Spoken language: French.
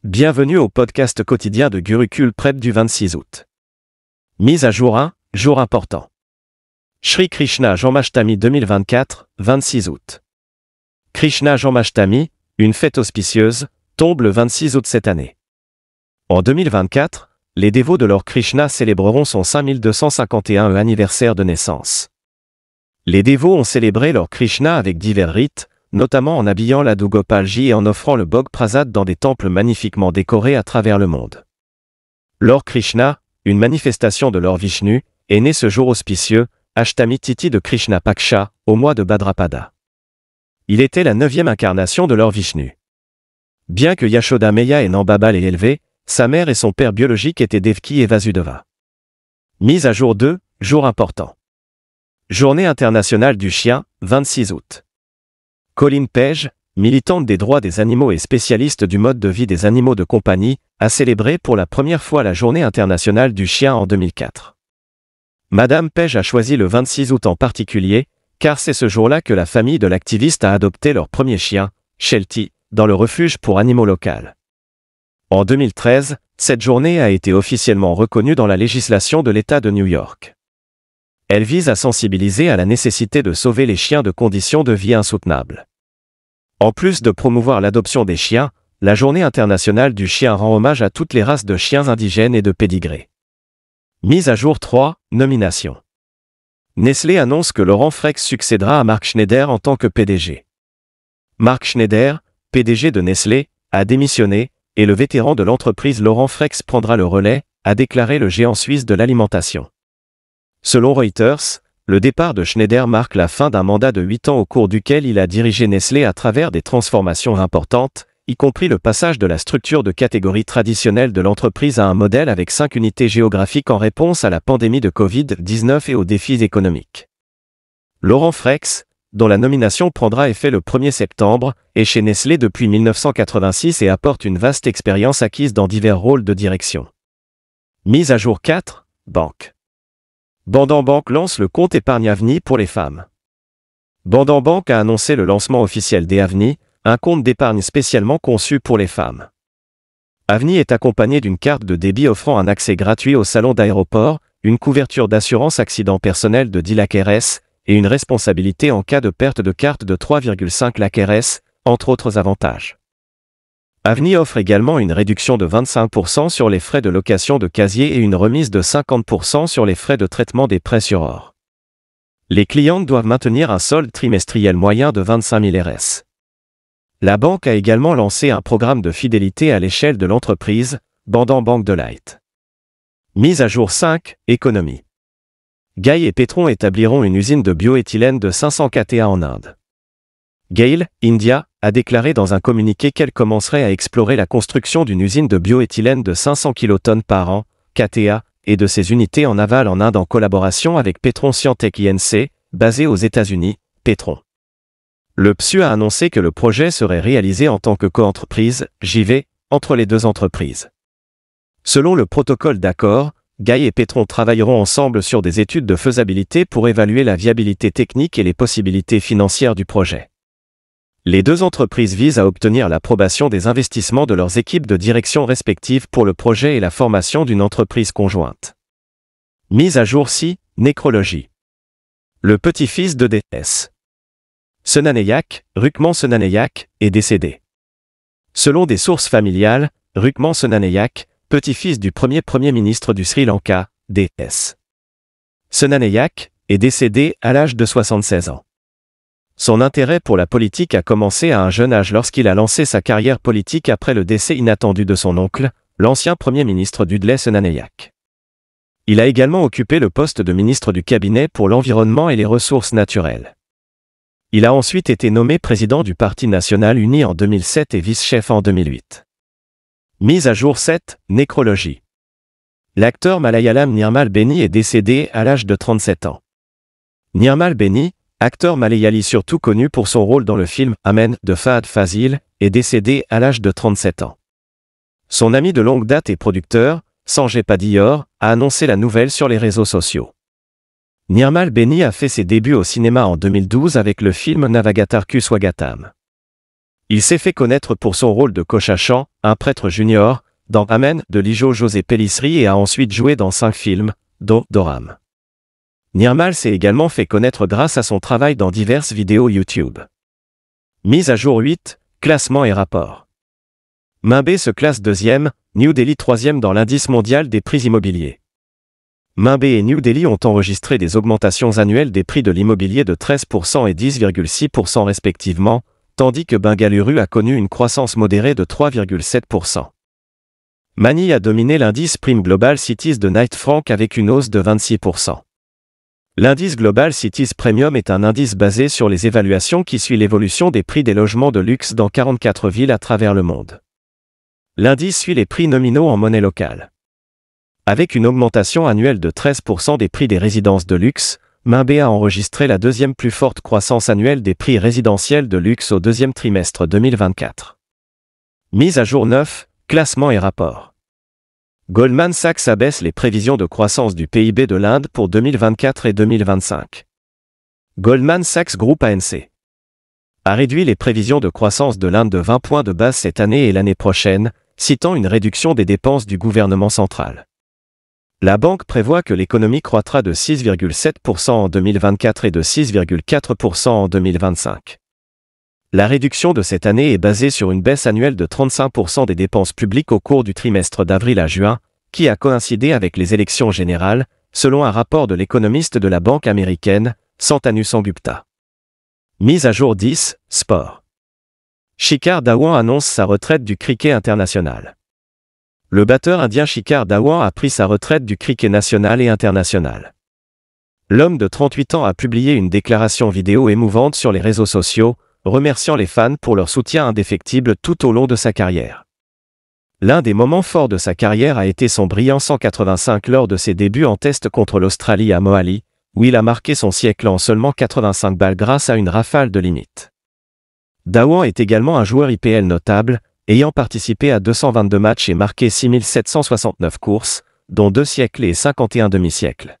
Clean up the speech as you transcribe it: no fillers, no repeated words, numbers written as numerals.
Bienvenue au podcast quotidien de Gurukul Prep du 26 août. Mise à jour 1, jour important. Shri Krishna Janmashtami 2024, 26 août. Krishna Janmashtami, une fête auspicieuse, tombe le 26 août cette année. En 2024, les dévots de Lord Krishna célébreront son 5251e anniversaire de naissance. Les dévots ont célébré Lord Krishna avec divers rites, notamment en habillant Laddu Gopalji et en offrant le Bhog Prasad dans des temples magnifiquement décorés à travers le monde. Lord Krishna, une manifestation de Lord Vishnu, est né ce jour auspicieux, Ashtami Tithi de Krishna Paksha, au mois de Bhadrapada. Il était la 9e incarnation de Lord Vishnu. Bien que Yashoda Meya et Nambaba l'ait élevé, sa mère et son père biologique étaient Devki et Vasudeva. Mise à jour 2, jour important. Journée internationale du chien, 26 août. Colin Page, militante des droits des animaux et spécialiste du mode de vie des animaux de compagnie, a célébré pour la première fois la Journée internationale du chien en 2004. Madame Page a choisi le 26 août en particulier, car c'est ce jour-là que la famille de l'activiste a adopté leur premier chien, Sheltie, dans le refuge pour animaux local. En 2013, cette journée a été officiellement reconnue dans la législation de l'État de New York. Elle vise à sensibiliser à la nécessité de sauver les chiens de conditions de vie insoutenables. En plus de promouvoir l'adoption des chiens, la Journée internationale du chien rend hommage à toutes les races de chiens indigènes et de pédigrés. Mise à jour 3, nomination. Nestlé annonce que Laurent Frex succédera à Mark Schneider en tant que PDG. Mark Schneider, PDG de Nestlé, a démissionné, et le vétéran de l'entreprise Laurent Frex prendra le relais, a déclaré le géant suisse de l'alimentation. Selon Reuters, le départ de Schneider marque la fin d'un mandat de 8 ans au cours duquel il a dirigé Nestlé à travers des transformations importantes, y compris le passage de la structure de catégorie traditionnelle de l'entreprise à un modèle avec 5 unités géographiques en réponse à la pandémie de Covid-19 et aux défis économiques. Laurent Frex, dont la nomination prendra effet le 1er septembre, est chez Nestlé depuis 1986 et apporte une vaste expérience acquise dans divers rôles de direction. Mise à jour 4, banque. Bandhan Bank lance le compte épargne Avni pour les femmes. Bandhan Bank a annoncé le lancement officiel d'Avni, un compte d'épargne spécialement conçu pour les femmes. Avni est accompagné d'une carte de débit offrant un accès gratuit au salon d'aéroport, une couverture d'assurance accident personnel de 10 lakhs RS et une responsabilité en cas de perte de carte de 3,5 lakhs RS, entre autres avantages. Avni offre également une réduction de 25% sur les frais de location de casier et une remise de 50% sur les frais de traitement des prêts sur or. Les clientes doivent maintenir un solde trimestriel moyen de 25 000 RS. La banque a également lancé un programme de fidélité à l'échelle de l'entreprise, Bandhan Bank Delight. Mise à jour 5, économie. GAIL et Petron établiront une usine de bioéthylène de 500 KTA en Inde. GAIL, India, a déclaré dans un communiqué qu'elle commencerait à explorer la construction d'une usine de bioéthylène de 500 kilotonnes par an, KTA, et de ses unités en aval en Inde en collaboration avec Petron Scientech Inc., basée aux États-Unis, Petron. Le PSU a annoncé que le projet serait réalisé en tant que coentreprise, JV, entre les deux entreprises. Selon le protocole d'accord, GAIL et Petron travailleront ensemble sur des études de faisabilité pour évaluer la viabilité technique et les possibilités financières du projet. Les deux entreprises visent à obtenir l'approbation des investissements de leurs équipes de direction respectives pour le projet et la formation d'une entreprise conjointe. Mise à jour 6, nécrologie. Le petit-fils de D.S. Senanaiyak, Rukman Senanaiyak, est décédé. Selon des sources familiales, Rukman Senanaiyak, petit-fils du Premier ministre du Sri Lanka, D.S. Senanaiyak, est décédé à l'âge de 76 ans. Son intérêt pour la politique a commencé à un jeune âge lorsqu'il a lancé sa carrière politique après le décès inattendu de son oncle, l'ancien Premier ministre Dudley Senanaiyak. Il a également occupé le poste de ministre du cabinet pour l'environnement et les ressources naturelles. Il a ensuite été nommé président du Parti national uni en 2007 et vice-chef en 2008. Mise à jour 7, nécrologie. L'acteur malayalam Nirmal Beni est décédé à l'âge de 37 ans. Nirmal Beni, acteur malayali surtout connu pour son rôle dans le film Amen de Fahad Fazil, est décédé à l'âge de 37 ans. Son ami de longue date et producteur, Sanjay Padior, a annoncé la nouvelle sur les réseaux sociaux. Nirmal Beni a fait ses débuts au cinéma en 2012 avec le film Navagatarku Swagatam. Il s'est fait connaître pour son rôle de Cochachan, un prêtre junior, dans Amen de Lijo José Pellistri et a ensuite joué dans 5 films, dont Doram. Nirmal s'est également fait connaître grâce à son travail dans diverses vidéos YouTube. Mise à jour 8, classement et rapport. Mumbai se classe 2e, New Delhi 3e dans l'indice mondial des prix immobiliers. Mumbai et New Delhi ont enregistré des augmentations annuelles des prix de l'immobilier de 13% et 10,6% respectivement, tandis que Bengaluru a connu une croissance modérée de 3,7%. Mani a dominé l'indice Prime Global Cities de Knight Frank avec une hausse de 26%. L'indice Global Cities Premium est un indice basé sur les évaluations qui suit l'évolution des prix des logements de luxe dans 44 villes à travers le monde. L'indice suit les prix nominaux en monnaie locale. Avec une augmentation annuelle de 13% des prix des résidences de luxe, Mumbai a enregistré la 2e plus forte croissance annuelle des prix résidentiels de luxe au 2e trimestre 2024. Mise à jour 9, classement et rapport. Goldman Sachs abaisse les prévisions de croissance du PIB de l'Inde pour 2024 et 2025. Goldman Sachs Group ANC a réduit les prévisions de croissance de l'Inde de 20 points de base cette année et l'année prochaine, citant une réduction des dépenses du gouvernement central. La banque prévoit que l'économie croîtra de 6,7% en 2024 et de 6,4% en 2025. La réduction de cette année est basée sur une baisse annuelle de 35% des dépenses publiques au cours du trimestre d'avril à juin, qui a coïncidé avec les élections générales, selon un rapport de l'économiste de la banque américaine, Santanu Sengupta. Mise à jour 10, sport. Shikhar Dhawan annonce sa retraite du cricket international. Le batteur indien Shikhar Dhawan a pris sa retraite du cricket national et international. L'homme de 38 ans a publié une déclaration vidéo émouvante sur les réseaux sociaux, remerciant les fans pour leur soutien indéfectible tout au long de sa carrière. L'un des moments forts de sa carrière a été son brillant 185 lors de ses débuts en test contre l'Australie à Mohali, où il a marqué son siècle en seulement 85 balles grâce à une rafale de limite. Dhawan est également un joueur IPL notable, ayant participé à 222 matchs et marqué 6769 courses, dont 2 siècles et 51 demi-siècles.